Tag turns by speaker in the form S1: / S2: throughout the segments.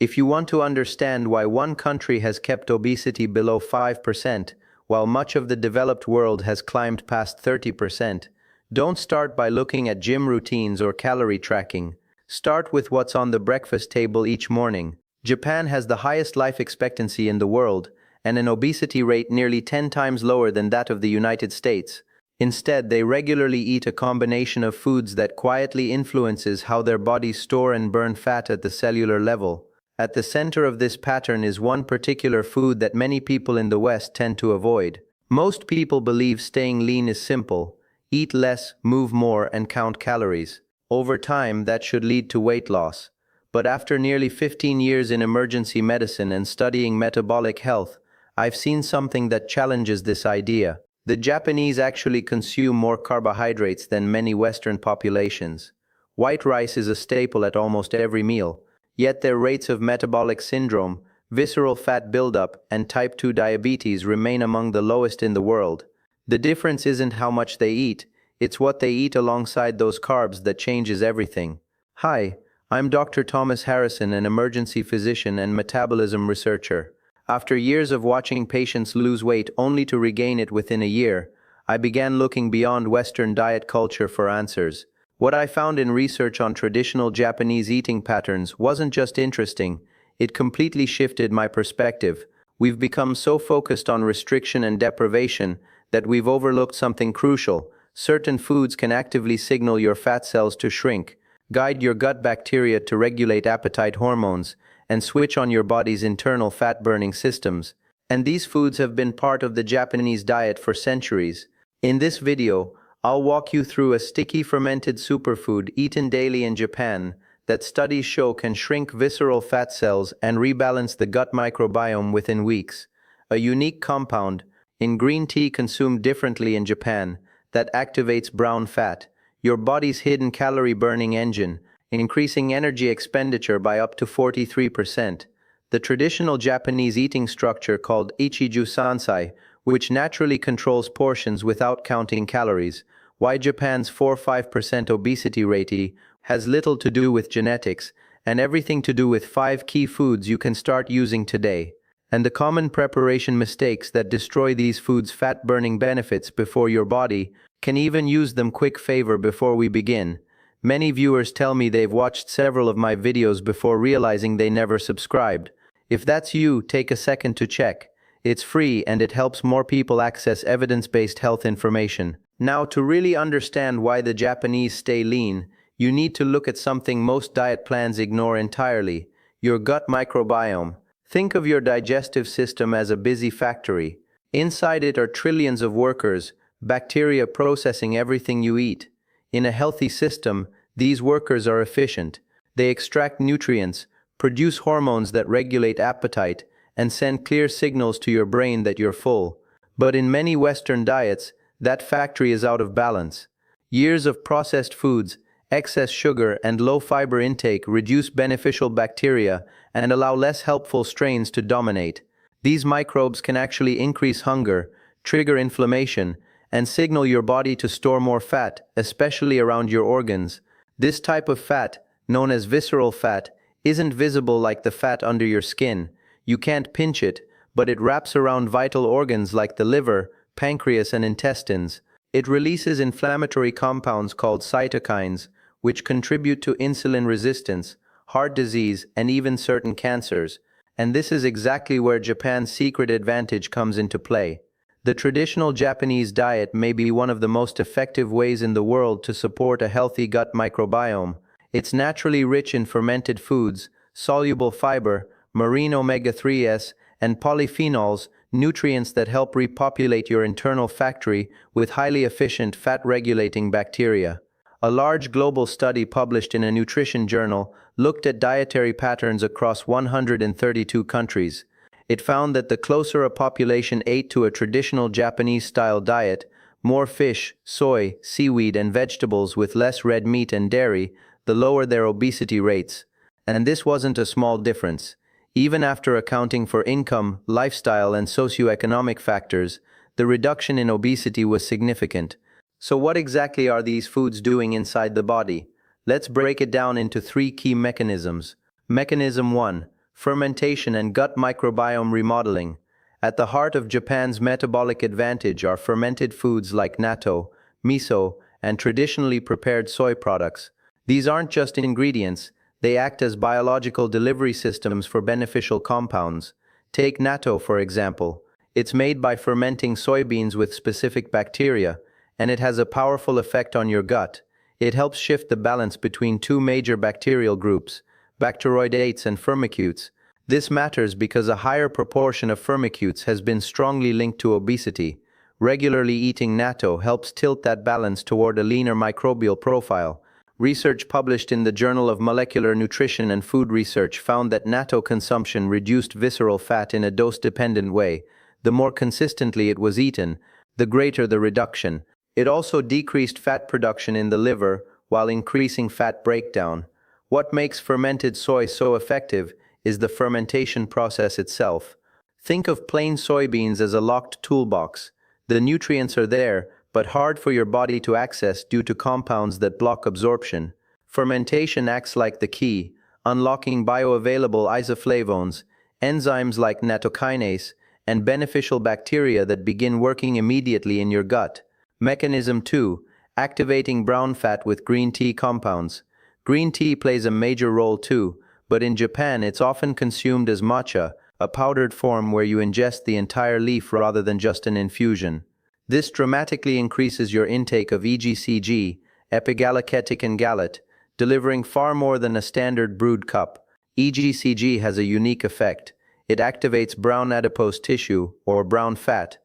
S1: If you want to understand why one country has kept obesity below 5%, while much of the developed world has climbed past 30%, don't start by looking at gym routines or calorie tracking. Start with what's on the breakfast table each morning. Japan has the highest life expectancy in the world, and an obesity rate nearly 10 times lower than that of the United States. Instead, they regularly eat a combination of foods that quietly influences how their bodies store and burn fat at the cellular level. At the center of this pattern is one particular food that many people in the West tend to avoid. Most people believe staying lean is simple: eat less, move more, and count calories. Over time, that should lead to weight loss. But after nearly 15 years in emergency medicine and studying metabolic health, I've seen something that challenges this idea. The Japanese actually consume more carbohydrates than many Western populations. White rice is a staple at almost every meal, yet their rates of metabolic syndrome, visceral fat buildup, and type 2 diabetes remain among the lowest in the world. The difference isn't how much they eat, it's what they eat alongside those carbs that changes everything. Hi, I'm Dr. Thomas Harrison, an emergency physician and metabolism researcher. After years of watching patients lose weight only to regain it within a year, I began looking beyond Western diet culture for answers. What I found in research on traditional Japanese eating patterns wasn't just interesting, it completely shifted my perspective. We've become so focused on restriction and deprivation that we've overlooked something crucial. Certain foods can actively signal your fat cells to shrink, guide your gut bacteria to regulate appetite hormones, and switch on your body's internal fat-burning systems. And these foods have been part of the Japanese diet for centuries. In this video, I'll walk you through a sticky fermented superfood eaten daily in Japan that studies show can shrink visceral fat cells and rebalance the gut microbiome within weeks. A unique compound in green tea consumed differently in Japan that activates brown fat, your body's hidden calorie-burning engine, increasing energy expenditure by up to 43%. The traditional Japanese eating structure called Ichiju Sansai, which naturally controls portions without counting calories. Why Japan's 4-5% obesity rate has little to do with genetics and everything to do with 5 key foods you can start using today, and the common preparation mistakes that destroy these foods' fat-burning benefits before your body can even use them. Quick favor before we begin. Many viewers tell me they've watched several of my videos before realizing they never subscribed. If that's you, take a second to check. It's free and it helps more people access evidence-based health information. Now, to really understand why the Japanese stay lean, you need to look at something most diet plans ignore entirely: your gut microbiome. Think of your digestive system as a busy factory. Inside it are trillions of workers, bacteria processing everything you eat. In a healthy system, these workers are efficient. They extract nutrients, produce hormones that regulate appetite, and send clear signals to your brain that you're full. But in many Western diets, that factory is out of balance. Years of processed foods, excess sugar, and low fiber intake reduce beneficial bacteria and allow less helpful strains to dominate. These microbes can actually increase hunger, trigger inflammation, and signal your body to store more fat, especially around your organs. This type of fat, known as visceral fat, isn't visible like the fat under your skin. You can't pinch it, but it wraps around vital organs like the liver, pancreas, and intestines. It releases inflammatory compounds called cytokines, which contribute to insulin resistance, heart disease, and even certain cancers. And this is exactly where Japan's secret advantage comes into play. The traditional Japanese diet may be one of the most effective ways in the world to support a healthy gut microbiome. It's naturally rich in fermented foods, soluble fiber, marine omega-3s, and polyphenols, nutrients that help repopulate your internal factory with highly efficient fat-regulating bacteria. A large global study published in a nutrition journal looked at dietary patterns across 132 countries. It found that the closer a population ate to a traditional Japanese-style diet, more fish, soy, seaweed, and vegetables with less red meat and dairy, the lower their obesity rates. And this wasn't a small difference. Even after accounting for income, lifestyle, and socioeconomic factors, the reduction in obesity was significant. So what exactly are these foods doing inside the body? Let's break it down into 3 key mechanisms. Mechanism 1. fermentation and gut microbiome remodeling. At the heart of Japan's metabolic advantage are fermented foods like natto, miso, and traditionally prepared soy products. These aren't just ingredients, they act as biological delivery systems for beneficial compounds. Take natto, for example. It's made by fermenting soybeans with specific bacteria, and it has a powerful effect on your gut. It helps shift the balance between two major bacterial groups, bacteroidetes and firmicutes. This matters because a higher proportion of firmicutes has been strongly linked to obesity. Regularly eating natto helps tilt that balance toward a leaner microbial profile. Research published in the Journal of Molecular Nutrition and Food Research found that natto consumption reduced visceral fat in a dose-dependent way. The more consistently it was eaten, the greater the reduction. It also decreased fat production in the liver while increasing fat breakdown. What makes fermented soy so effective is the fermentation process itself. Think of plain soybeans as a locked toolbox. The nutrients are there, but hard for your body to access due to compounds that block absorption. Fermentation acts like the key, unlocking bioavailable isoflavones, enzymes like nattokinase, and beneficial bacteria that begin working immediately in your gut. Mechanism 2. Activating brown fat with green tea compounds. Green tea plays a major role too, but in Japan it's often consumed as matcha, a powdered form where you ingest the entire leaf rather than just an infusion. This dramatically increases your intake of EGCG, epigallocatechin gallate, delivering far more than a standard brewed cup. EGCG has a unique effect. It activates brown adipose tissue, or brown fat.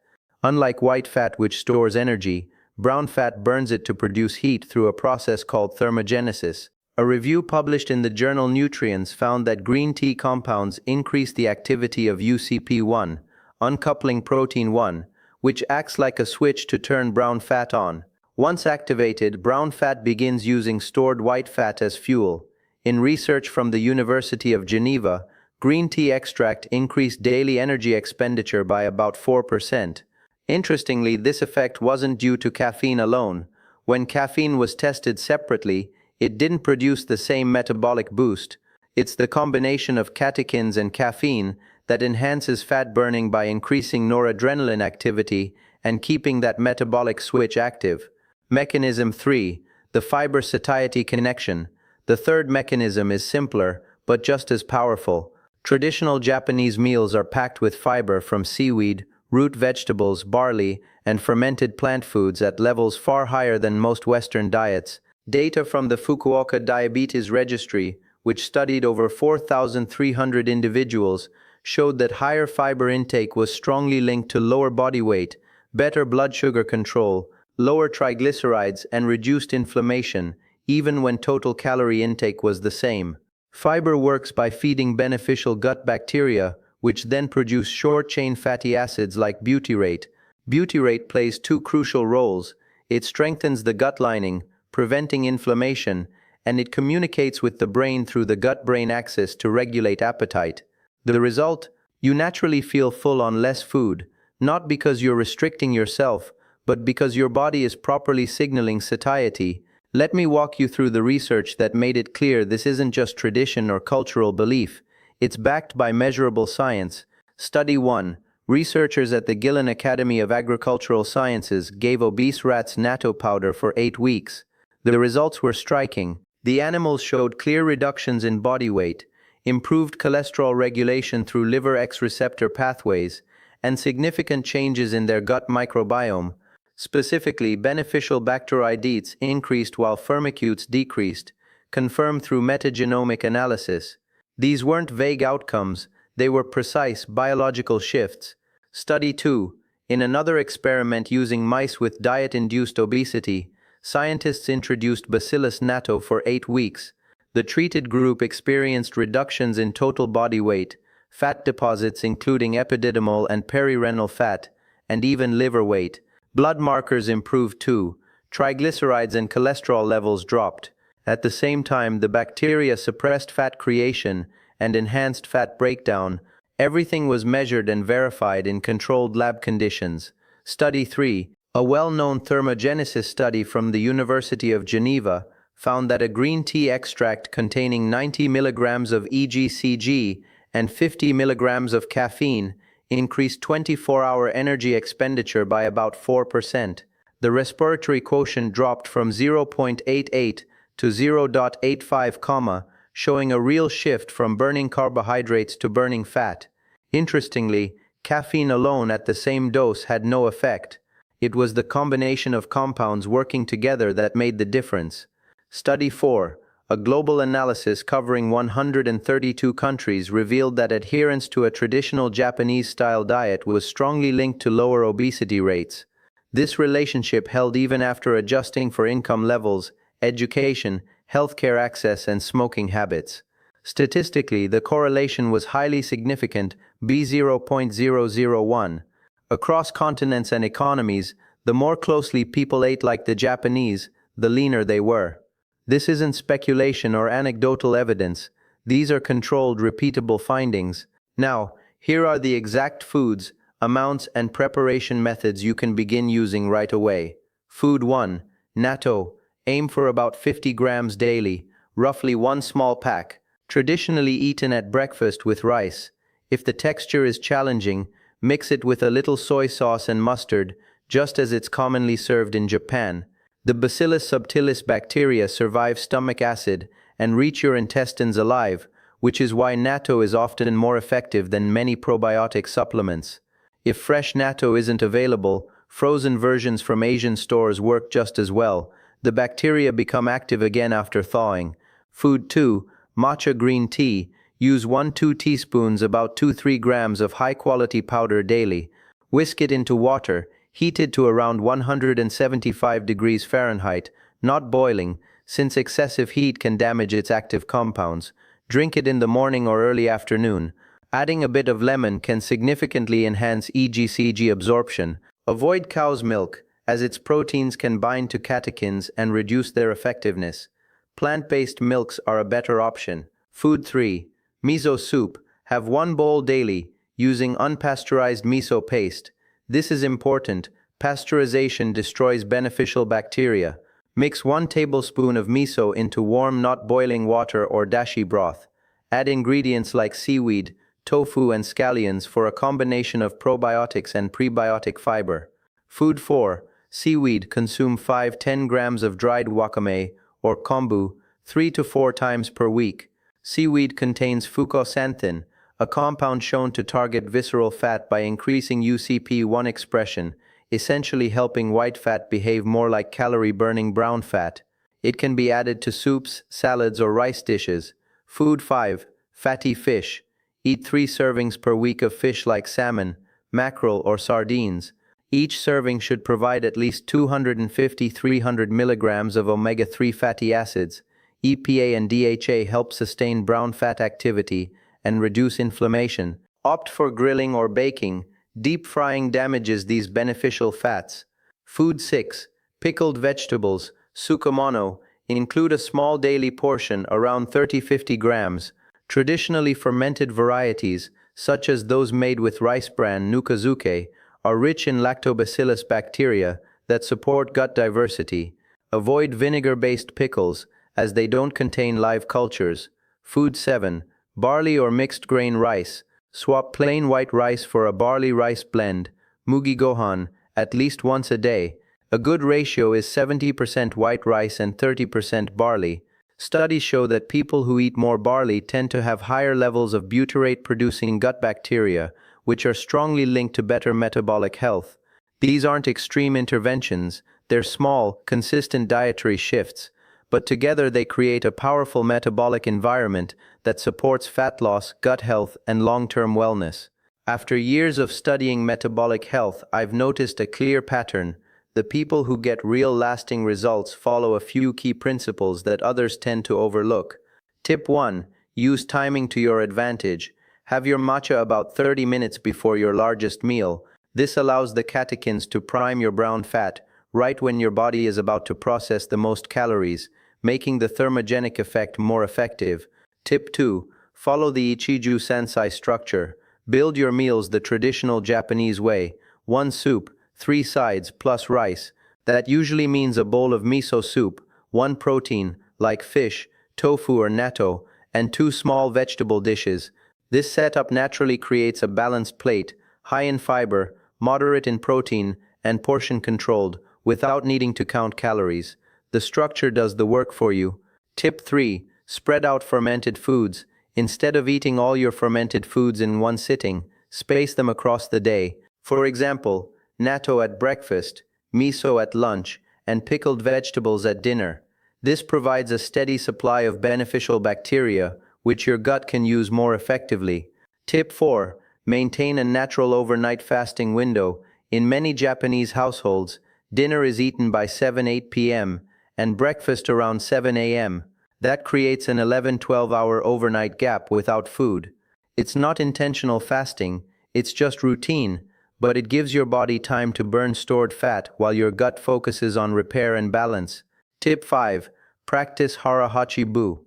S1: Unlike white fat which stores energy, brown fat burns it to produce heat through a process called thermogenesis. A review published in the journal Nutrients found that green tea compounds increase the activity of UCP1, uncoupling protein 1, which acts like a switch to turn brown fat on. Once activated, brown fat begins using stored white fat as fuel. In research from the University of Geneva, green tea extract increased daily energy expenditure by about 4%. Interestingly, this effect wasn't due to caffeine alone. When caffeine was tested separately, it didn't produce the same metabolic boost. It's the combination of catechins and caffeine that enhances fat burning by increasing noradrenaline activity and keeping that metabolic switch active. Mechanism 3. The fiber-satiety connection. The third mechanism is simpler, but just as powerful. Traditional Japanese meals are packed with fiber from seaweed, root vegetables, barley, and fermented plant foods at levels far higher than most Western diets. Data from the Fukuoka Diabetes Registry, which studied over 4,300 individuals, showed that higher fiber intake was strongly linked to lower body weight, better blood sugar control, lower triglycerides, and reduced inflammation, even when total calorie intake was the same. Fiber works by feeding beneficial gut bacteria, which then produce short-chain fatty acids like butyrate. Butyrate plays two crucial roles. It strengthens the gut lining, preventing inflammation, and it communicates with the brain through the gut-brain axis to regulate appetite. The result? You naturally feel full on less food, not because you're restricting yourself, but because your body is properly signaling satiety. Let me walk you through the research that made it clear this isn't just tradition or cultural belief. It's backed by measurable science. Study 1. Researchers at the Gillen Academy of Agricultural Sciences gave obese rats natto powder for 8 weeks. The results were striking. The animals showed clear reductions in body weight, improved cholesterol regulation through liver X receptor pathways, and significant changes in their gut microbiome. Specifically, beneficial bacteroidetes increased while firmicutes decreased, confirmed through metagenomic analysis. These weren't vague outcomes, they were precise biological shifts. Study 2. In another experiment using mice with diet-induced obesity, scientists introduced Bacillus natto for 8 weeks. The treated group experienced reductions in total body weight, fat deposits including epididymal and perirenal fat, and even liver weight. Blood markers improved too. Triglycerides and cholesterol levels dropped. At the same time, the bacteria suppressed fat creation and enhanced fat breakdown. Everything was measured and verified in controlled lab conditions. Study 3. A well-known thermogenesis study from the University of Geneva found that a green tea extract containing 90 milligrams of EGCG and 50 milligrams of caffeine increased 24-hour energy expenditure by about 4%. The respiratory quotient dropped from 0.88 to 0.85, showing a real shift from burning carbohydrates to burning fat. Interestingly, caffeine alone at the same dose had no effect. It was the combination of compounds working together that made the difference. Study 4, a global analysis covering 132 countries, revealed that adherence to a traditional Japanese-style diet was strongly linked to lower obesity rates. This relationship held even after adjusting for income levels, education, healthcare access, and smoking habits. Statistically, the correlation was highly significant, b0.001. Across continents and economies, the more closely people ate like the Japanese, the leaner they were. This isn't speculation or anecdotal evidence. These are controlled, repeatable findings. Now, here are the exact foods, amounts, and preparation methods you can begin using right away. Food 1. Natto. Aim for about 50 grams daily, roughly 1 small pack. Traditionally eaten at breakfast with rice. If the texture is challenging, mix it with a little soy sauce and mustard, just as it's commonly served in Japan. The Bacillus subtilis bacteria survive stomach acid and reach your intestines alive, which is why natto is often more effective than many probiotic supplements. If fresh natto isn't available, frozen versions from Asian stores work just as well. The bacteria become active again after thawing. Food 2. Matcha green tea. Use 1-2 teaspoons, about 2-3 grams of high-quality powder daily. Whisk it into water, heated to around 175 degrees Fahrenheit, not boiling, since excessive heat can damage its active compounds. Drink it in the morning or early afternoon. Adding a bit of lemon can significantly enhance EGCG absorption. Avoid cow's milk, as its proteins can bind to catechins and reduce their effectiveness. Plant-based milks are a better option. Food 3. Miso soup. Have 1 bowl daily, using unpasteurized miso paste. This is important. Pasteurization destroys beneficial bacteria. Mix 1 tablespoon of miso into warm, not boiling water or dashi broth. Add ingredients like seaweed, tofu, and scallions for a combination of probiotics and prebiotic fiber. Food 4. Seaweed. Consume 5-10 grams of dried wakame or kombu 3 to 4 times per week. Seaweed contains fucoxanthin, a compound shown to target visceral fat by increasing UCP1 expression, essentially helping white fat behave more like calorie-burning brown fat. It can be added to soups, salads, or rice dishes. Food 5. Fatty fish. Eat 3 servings per week of fish like salmon, mackerel, or sardines. Each serving should provide at least 250-300 milligrams of omega-3 fatty acids. EPA and DHA help sustain brown fat activity and reduce inflammation. Opt for grilling or baking. Deep frying damages these beneficial fats. Food 6. Pickled vegetables, sukemono. Include a small daily portion, around 30-50 grams. Traditionally fermented varieties, such as those made with rice bran nukazuke, are rich in lactobacillus bacteria that support gut diversity. Avoid vinegar-based pickles, as they don't contain live cultures. Food 7. Barley or mixed grain rice. Swap plain white rice for a barley rice blend, mugi gohan, at least once a day. A good ratio is 70% white rice and 30% barley. Studies show that people who eat more barley tend to have higher levels of butyrate-producing gut bacteria, which are strongly linked to better metabolic health. These aren't extreme interventions, they're small, consistent dietary shifts, but together they create a powerful metabolic environment that supports fat loss, gut health, and long-term wellness. After years of studying metabolic health, I've noticed a clear pattern. The people who get real lasting results follow a few key principles that others tend to overlook. Tip 1. Use timing to your advantage. Have your matcha about 30 minutes before your largest meal. This allows the catechins to prime your brown fat right when your body is about to process the most calories, making the thermogenic effect more effective. Tip 2. Follow the Ichiju Sansai structure. Build your meals the traditional Japanese way. 1 soup, 3 sides plus rice. That usually means a bowl of miso soup, 1 protein, like fish, tofu or natto, and 2 small vegetable dishes. This setup naturally creates a balanced plate, high in fiber, moderate in protein, and portion controlled, without needing to count calories. The structure does the work for you. Tip 3. Spread out fermented foods. Instead of eating all your fermented foods in one sitting, space them across the day. For example, natto at breakfast, miso at lunch, and pickled vegetables at dinner. This provides a steady supply of beneficial bacteria, which your gut can use more effectively. Tip 4. Maintain a natural overnight fasting window. In many Japanese households, dinner is eaten by 7-8 p.m. and breakfast around 7 a.m. That creates an 11-12 hour overnight gap without food. It's not intentional fasting, it's just routine, but it gives your body time to burn stored fat while your gut focuses on repair and balance. Tip 5. Practice hara hachi bu.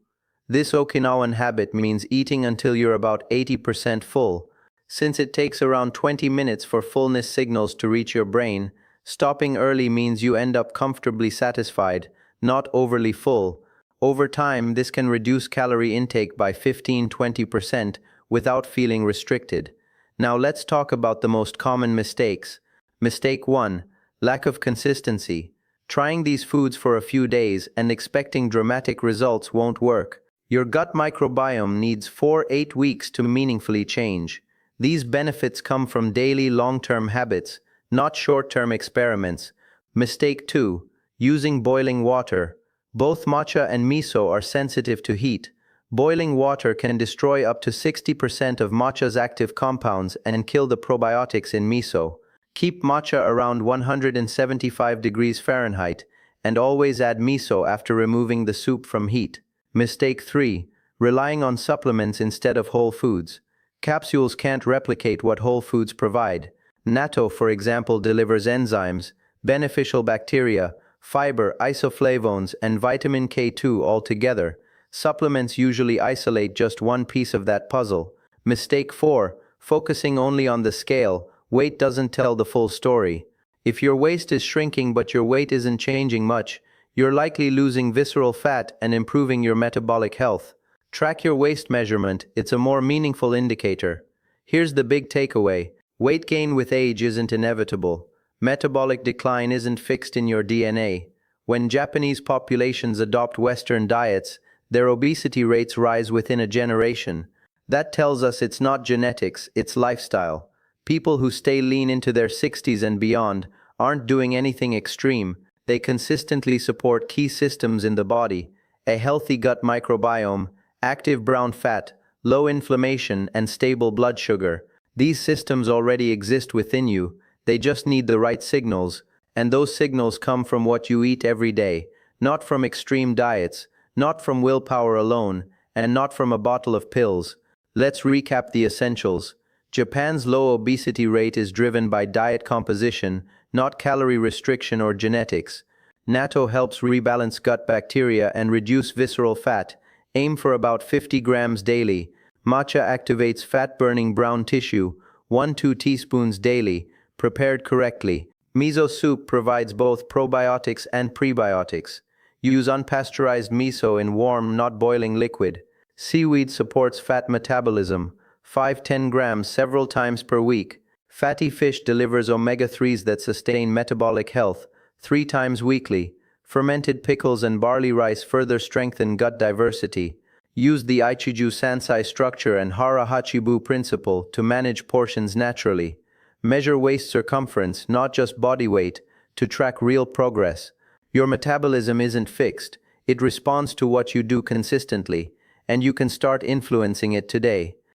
S1: This Okinawan habit means eating until you're about 80% full. Since it takes around 20 minutes for fullness signals to reach your brain, stopping early means you end up comfortably satisfied, not overly full. Over time, this can reduce calorie intake by 15-20% without feeling restricted. Now let's talk about the most common mistakes. Mistake 1. Lack of consistency. Trying these foods for a few days and expecting dramatic results won't work. Your gut microbiome needs 4-8 weeks to meaningfully change. These benefits come from daily long-term habits, not short-term experiments. Mistake 2. Using boiling water. Both matcha and miso are sensitive to heat. Boiling water can destroy up to 60% of matcha's active compounds and kill the probiotics in miso. Keep matcha around 175 degrees Fahrenheit and always add miso after removing the soup from heat. Mistake 3. Relying on supplements instead of whole foods. Capsules can't replicate what whole foods provide. Natto, for example, delivers enzymes, beneficial bacteria, fiber, isoflavones, and vitamin K2 all together. Supplements usually isolate just one piece of that puzzle. Mistake 4. Focusing only on the scale. Weight doesn't tell the full story. If your waist is shrinking but your weight isn't changing much, you're likely losing visceral fat and improving your metabolic health. Track your waist measurement, it's a more meaningful indicator. Here's the big takeaway. Weight gain with age isn't inevitable. Metabolic decline isn't fixed in your DNA. When Japanese populations adopt Western diets, their obesity rates rise within a generation. That tells us it's not genetics, it's lifestyle. People who stay lean into their 60s and beyond aren't doing anything extreme. They consistently support key systems in the body: a healthy gut microbiome, active brown fat, low inflammation, and stable blood sugar. These systems already exist within you. They just need the right signals, and those signals come from what you eat every day, not from extreme diets, not from willpower alone, and not from a bottle of pills. Let's recap the essentials. Japan's low obesity rate is driven by diet composition, not calorie restriction or genetics. Natto helps rebalance gut bacteria and reduce visceral fat. Aim for about 50 grams daily. Matcha activates fat-burning brown tissue, 1-2 teaspoons daily, prepared correctly. Miso soup provides both probiotics and prebiotics. Use unpasteurized miso in warm, not boiling liquid. Seaweed supports fat metabolism, 5-10 grams several times per week. Fatty fish delivers omega-3s that sustain metabolic health, 3 times weekly. Fermented pickles and barley rice further strengthen gut diversity. Use the Ichiju Sansai structure and Hara Hachibu principle to manage portions naturally. Measure waist circumference, not just body weight, to track real progress. Your metabolism isn't fixed, it responds to what you do consistently, and you can start influencing it today.